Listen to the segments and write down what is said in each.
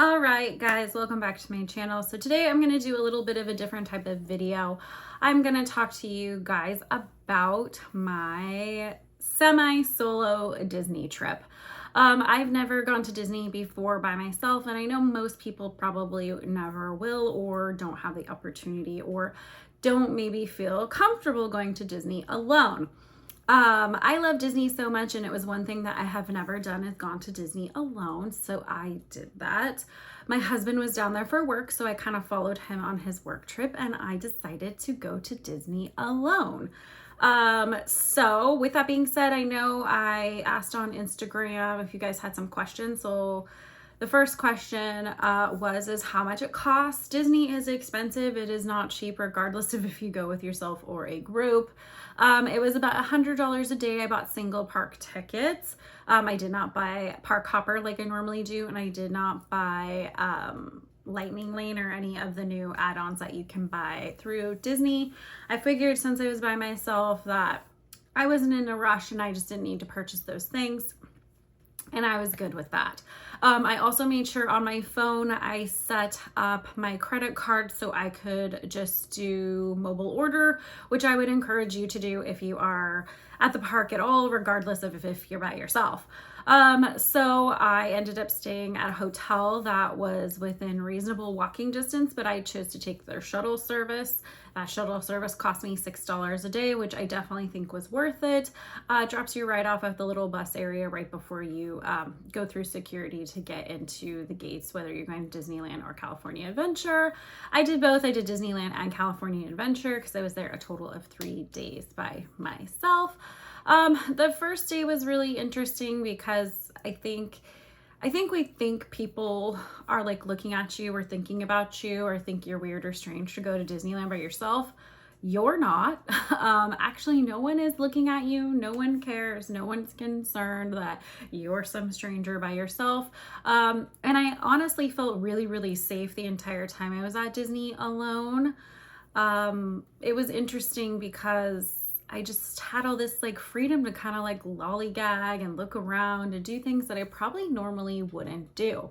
All right, guys, welcome back to my channel. So today I'm going to do a little bit of a different type of video. I'm going to talk to you guys about my semi-solo Disney trip. I've never gone to Disney before by myself, and I know most people probably never will or don't have the opportunity or don't maybe feel comfortable going to Disney alone. I love Disney so much, and it was one thing that I have never done is gone to Disney alone. So I did that. My husband was down there for work, so I kind of followed him on his work trip, and I decided to go to Disney alone. So with that being said, I know I asked on Instagram if you guys had some questions. So the first question is how much it costs. Disney is expensive. It is not cheap, regardless of if you go with yourself or a group. It was about $100 a day. I bought single park tickets. I did not buy park hopper like I normally do, and I did not buy Lightning Lane or any of the new add-ons that you can buy through Disney. I figured since I was by myself that I wasn't in a rush and I just didn't need to purchase those things. And I was good with that. I also made sure on my phone I set up my credit card so I could just do mobile order, which I would encourage you to do if you are at the park at all, regardless of if you're by yourself. So I ended up staying at a hotel that was within reasonable walking distance, but I chose to take their shuttle service. That shuttle service cost me $6 a day, which I definitely think was worth it. Drops you right off at the little bus area right before you go through security to get into the gates, whether you're going to Disneyland or California Adventure. I did both. I did Disneyland and California Adventure because I was there a total of 3 days by myself. The first day was really interesting because I think we think people are like looking at you or thinking about you or think you're weird or strange to go to Disneyland by yourself. You're not. Actually, no one is looking at you. No one cares. No one's concerned that you're some stranger by yourself. And I honestly felt really, really safe the entire time I was at Disney alone. It was interesting because I just had all this like freedom to kind of like lollygag and look around and do things that I probably normally wouldn't do.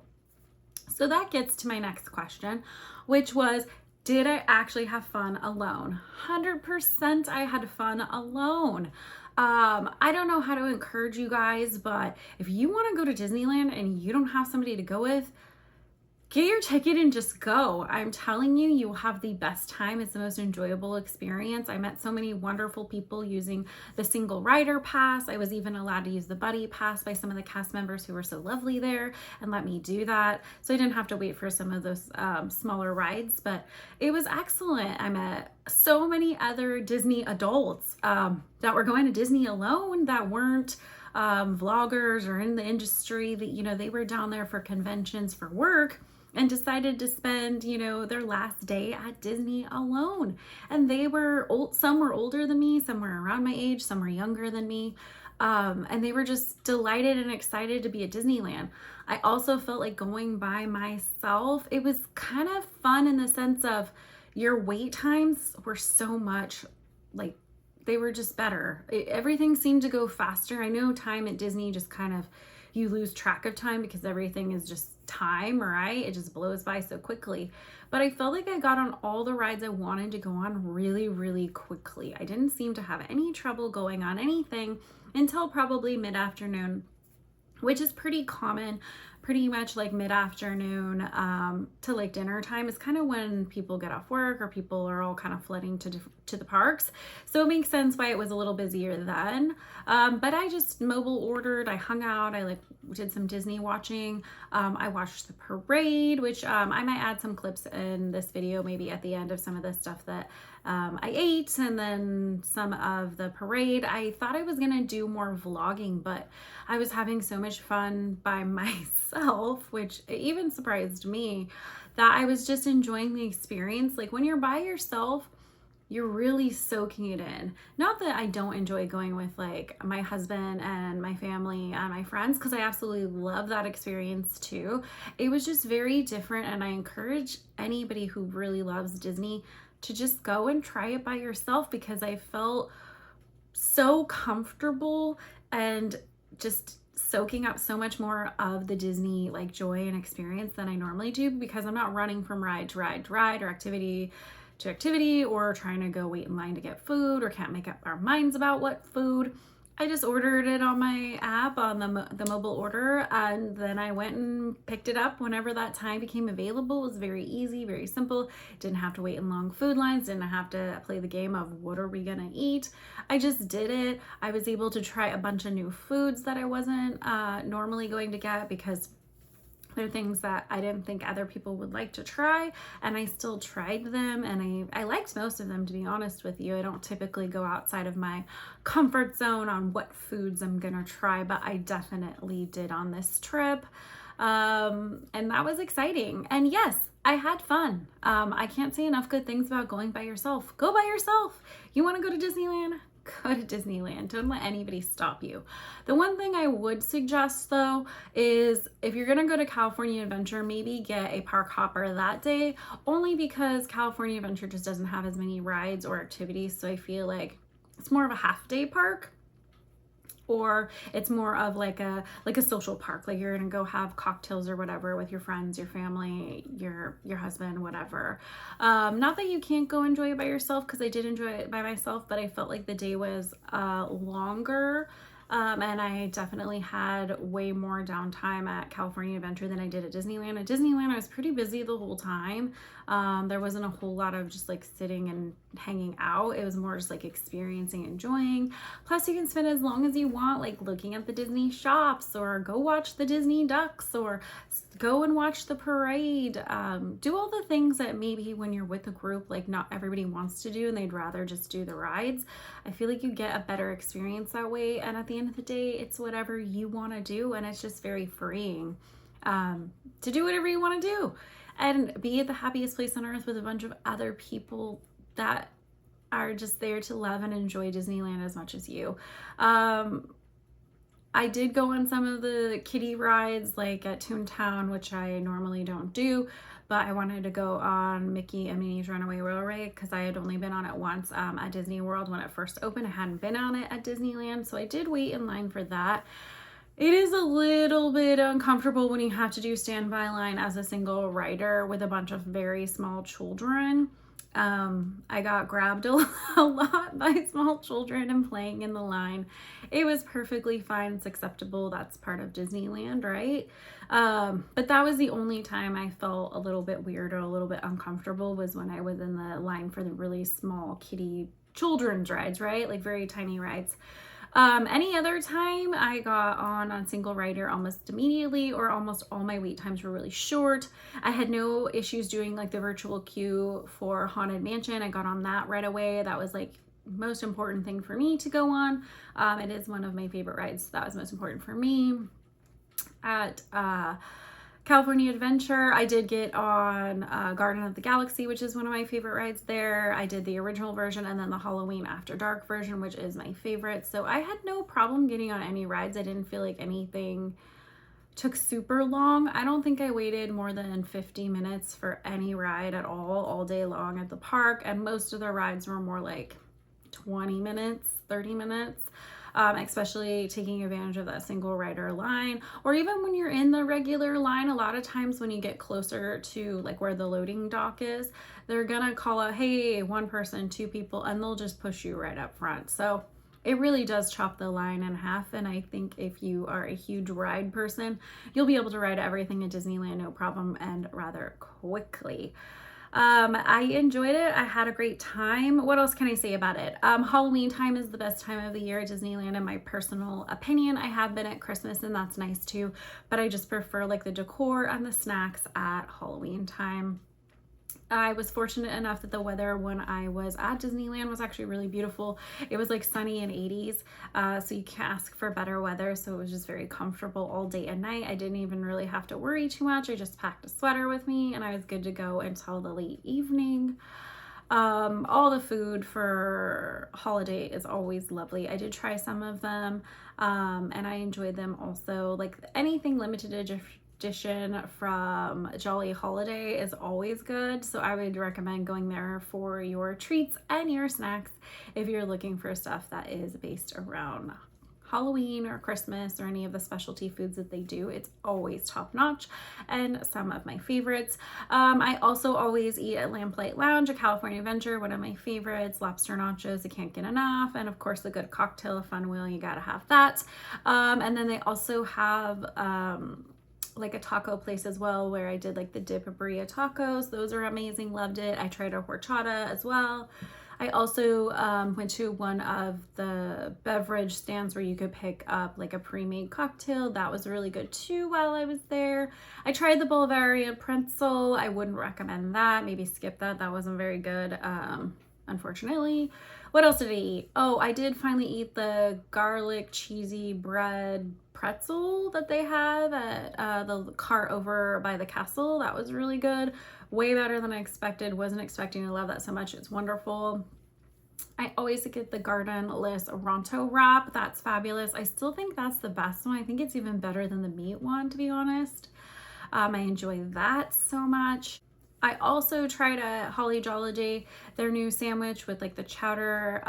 So that gets to my next question, which was, did I actually have fun alone? 100% I had fun alone. I don't know how to encourage you guys, but if you want to go to Disneyland and you don't have somebody to go with, get your ticket and just go. I'm telling you, you will have the best time. It's the most enjoyable experience. I met so many wonderful people using the single rider pass. I was even allowed to use the buddy pass by some of the cast members who were so lovely there and let me do that. So I didn't have to wait for some of those smaller rides, but it was excellent. I met so many other Disney adults that were going to Disney alone that weren't vloggers or in the industry, that, you know, they were down there for conventions for work and decided to spend, you know, their last day at Disney alone. And they were old, some were older than me, some were around my age, some were younger than me. And they were just delighted and excited to be at Disneyland. I also felt like going by myself, it was kind of fun in the sense of your wait times were so much like, they were just better. Everything seemed to go faster. I know time at Disney just kind of, you lose track of time because everything is just time, right? It just blows by so quickly. But I felt like I got on all the rides I wanted to go on really, really quickly. I didn't seem to have any trouble going on anything until probably mid-afternoon, which is pretty common. Pretty much like mid-afternoon to like dinner time is kind of when people get off work or people are all kind of flooding to the parks. So it makes sense why it was a little busier then. But I just mobile ordered, I hung out, I like did some Disney watching. I watched the parade, which I might add some clips in this video, maybe at the end of some of the stuff that I ate and then some of the parade. I thought I was gonna do more vlogging, but I was having so much fun by myself, which even surprised me, that I was just enjoying the experience. Like when you're by yourself, you're really soaking it in. Not that I don't enjoy going with like my husband and my family and my friends, because I absolutely love that experience too. It was just very different, and I encourage anybody who really loves Disney to just go and try it by yourself, because I felt so comfortable and just soaking up so much more of the Disney like joy and experience than I normally do, because I'm not running from ride to ride to ride or activity to activity, or trying to go wait in line to get food, or can't make up our minds about what food. I just ordered it on my app on the mobile order, and then I went and picked it up whenever that time became available. It was very easy, very simple. Didn't have to wait in long food lines, didn't have to play the game of what are we gonna eat. I just did it. I was able to try a bunch of new foods that I wasn't normally going to get, because they're things that I didn't think other people would like to try, and I still tried them, and I liked most of them, to be honest with you. I don't typically go outside of my comfort zone on what foods I'm gonna try, but I definitely did on this trip. And that was exciting. And yes, I had fun. I can't say enough good things about going by yourself. Go by yourself. You wanna go to Disneyland? Go to Disneyland. Don't let anybody stop you. The one thing I would suggest though is if you're gonna go to California Adventure, maybe get a park hopper that day, only because California Adventure just doesn't have as many rides or activities. So I feel like it's more of a half day park, or it's more of like a social park. Like you're gonna go have cocktails or whatever with your friends, your family, your husband, whatever. Not that you can't go enjoy it by yourself, because I did enjoy it by myself, but I felt like the day was longer. And I definitely had way more downtime at California Adventure than I did at Disneyland. At Disneyland, I was pretty busy the whole time. There wasn't a whole lot of just like sitting and hanging out. It was more just like experiencing, enjoying. Plus you can spend as long as you want, like looking at the Disney shops, or go watch the Disney ducks, or go and watch the parade. Do all the things that maybe when you're with a group, like not everybody wants to do, and they'd rather just do the rides. I feel like you get a better experience that way. And at the end of the day, it's whatever you want to do, and it's just very freeing to do whatever you want to do and be at the happiest place on earth with a bunch of other people that are just there to love and enjoy Disneyland as much as you. I did go on some of the kiddie rides, like at Toontown, which I normally don't do, but I wanted to go on Mickey and Minnie's Runaway Railway because I had only been on it once at Disney World when it first opened. I hadn't been on it at Disneyland, so I did wait in line for that. It is a little bit uncomfortable when you have to do standby line as a single rider with a bunch of very small children. I got grabbed a lot by small children and playing in the line. It was perfectly fine. It's acceptable. That's part of Disneyland, right? But that was the only time I felt a little bit weird or a little bit uncomfortable, was when I was in the line for the really small kiddie children's rides, right? Like very tiny rides. Any other time I got on single rider almost immediately, or almost all my wait times were really short. I had no issues doing like the virtual queue for Haunted Mansion. I got on that right away. That was like most important thing for me to go on. It is one of my favorite rides. So that was most important for me. At California Adventure, I did get on Garden of the Galaxy, which is one of my favorite rides there. I did the original version and then the Halloween After Dark version, which is my favorite. So I had no problem getting on any rides. I didn't feel like anything took super long. I don't think I waited more than 50 minutes for any ride at all day long at the park. And most of the rides were more like 20 minutes, 30 minutes. Especially taking advantage of that single rider line, or even when you're in the regular line. A lot of times when you get closer to like where the loading dock is, they're gonna call out, hey, one person, two people, and they'll just push you right up front. So it really does chop the line in half. And I think if you are a huge ride person, you'll be able to ride everything at Disneyland no problem and rather quickly. I enjoyed it. I had a great time. What else can I say about it? Halloween time is the best time of the year at Disneyland, in my personal opinion. I have been at Christmas and that's nice too, but I just prefer like the decor and the snacks at Halloween time. I was fortunate enough that the weather when I was at Disneyland was actually really beautiful. It was like sunny and 80s, so you can't ask for better weather. So it was just very comfortable all day and night. I didn't even really have to worry too much. I just packed a sweater with me and I was good to go until the late evening. All the food for holiday is always lovely. I did try some of them, and I enjoyed them also. Like anything limited edition from Jolly Holiday is always good, so I would recommend going there for your treats and your snacks if you're looking for stuff that is based around Halloween or Christmas or any of the specialty foods that they do. It's always top notch and some of my favorites. I also always eat at Lamplight Lounge, a California Adventure, one of my favorites. Lobster nachos, I can't get enough. And of course, a good cocktail, a fun wheel, you gotta have that. And then they also have like a taco place as well, where I did like the dip burrito tacos. Those are amazing, loved it. I tried a horchata as well. I also went to one of the beverage stands where you could pick up like a pre-made cocktail. That was really good too while I was there. I tried the Bavarian pretzel. I wouldn't recommend that. Maybe skip that. That wasn't very good, unfortunately. What else did I eat? Oh, I did finally eat the garlic cheesy bread pretzel that they have at the cart over by the castle. That was really good. Way better than I expected. Wasn't expecting to love that so much. It's wonderful. I always get the Garden List Ronto wrap. That's fabulous. I still think that's the best one. I think it's even better than the meat one, to be honest. I enjoy that so much. I also tried at Holly Jolly, their new sandwich with like the chowder,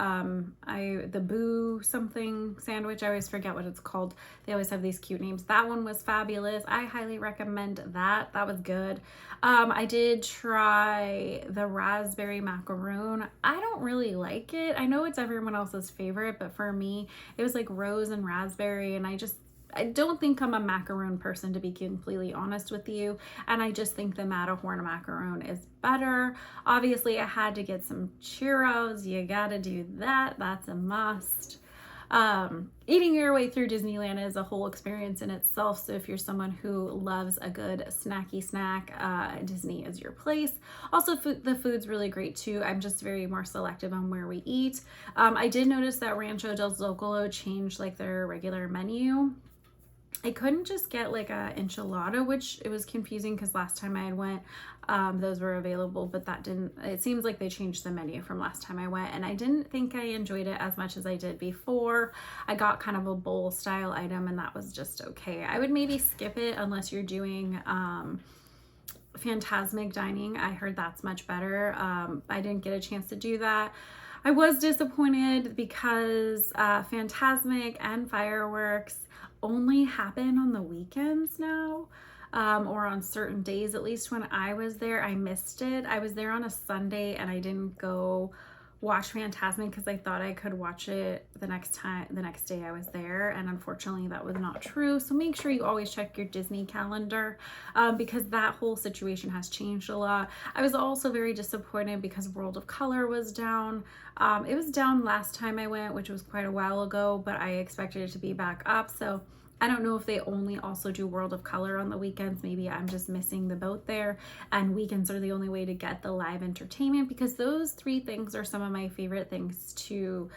the boo something sandwich. I always forget what it's called. They always have these cute names. That one was fabulous. I highly recommend that. That was good. I did try the raspberry macaroon. I don't really like it. I know it's everyone else's favorite, but for me, it was like rose and raspberry, and I don't think I'm a macaroon person, to be completely honest with you. And I just think the Matterhorn macaroon is better. Obviously, I had to get some churros. You gotta do that. That's a must. Eating your way through Disneyland is a whole experience in itself. So if you're someone who loves a good snacky snack, Disney is your place. Also, the food's really great too. I'm just very more selective on where we eat. I did notice that Rancho del Zocalo changed like their regular menu. I couldn't just get like a enchilada, which it was confusing because last time I had went, those were available, but that didn't, it seems like they changed the menu from last time I went, and I didn't think I enjoyed it as much as I did before. I got kind of a bowl style item, and that was just okay. I would maybe skip it unless you're doing Fantasmic dining. I heard that's much better. I didn't get a chance to do that. I was disappointed because Fantasmic and fireworks only happen on the weekends now, or on certain days. At least when I was there, I missed it. I was there on a Sunday and I didn't go watch Fantasmic because I thought I could watch it the next day I was there, and unfortunately that was not true. So make sure you always check your Disney calendar, because that whole situation has changed a lot. I was also very disappointed because World of Color was down. It was down last time I went, which was quite a while ago, but I expected it to be back up. So I don't know if they only also do World of Color on the weekends. Maybe I'm just missing the boat there, and weekends are the only way to get the live entertainment, because those three things are some of my favorite things to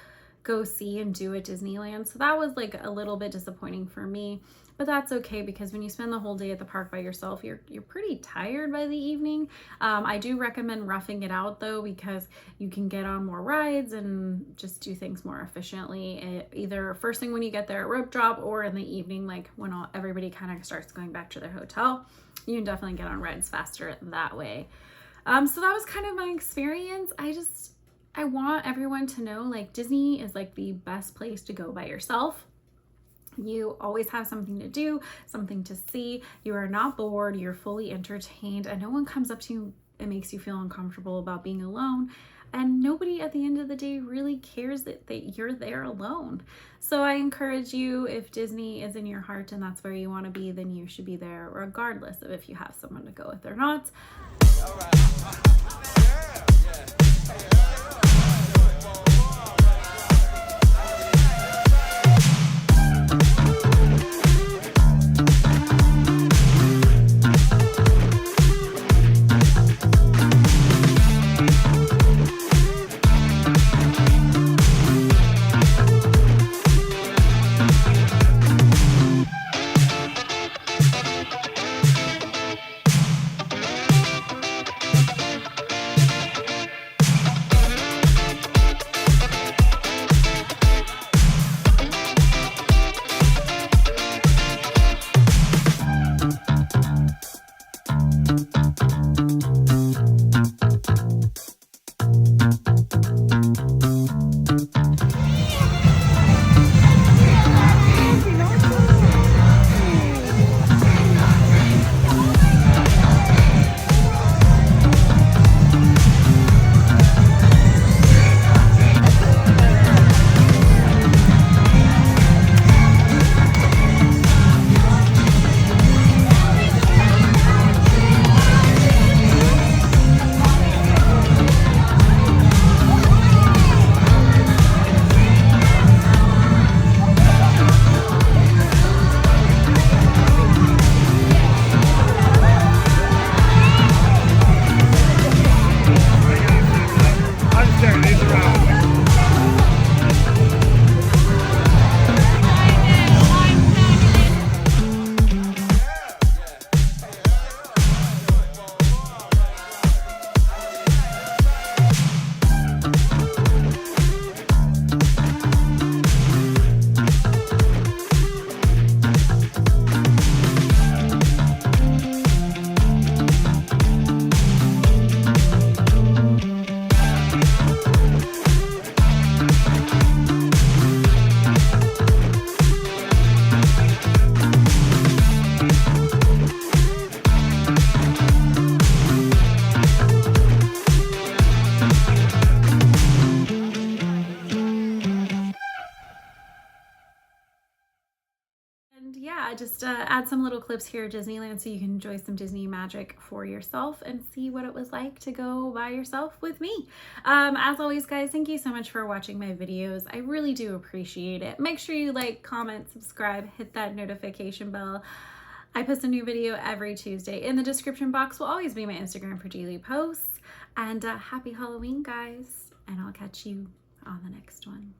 go see and do at Disneyland. So that was like a little bit disappointing for me, but that's okay, because when you spend the whole day at the park by yourself, you're pretty tired by the evening. I do recommend roughing it out though, because you can get on more rides and just do things more efficiently, either first thing when you get there at rope drop, or in the evening, like when everybody kind of starts going back to their hotel. You can definitely get on rides faster that way. So that was kind of my experience. I want everyone to know, like, Disney is like the best place to go by yourself. You always have something to do, something to see. You are not bored, you're fully entertained, and no one comes up to you and makes you feel uncomfortable about being alone. And nobody at the end of the day really cares that you're there alone. So I encourage you, if Disney is in your heart and that's where you want to be, then you should be there regardless of if you have someone to go with or not. All right. yeah, just add some little clips here at Disneyland so you can enjoy some Disney magic for yourself and see what it was like to go by yourself with me. As always, guys, thank you so much for watching my videos. I really do appreciate it. Make sure you like, comment, subscribe, hit that notification bell. I post a new video every Tuesday. In the description box will always be my Instagram for daily posts. And happy Halloween, guys. And I'll catch you on the next one.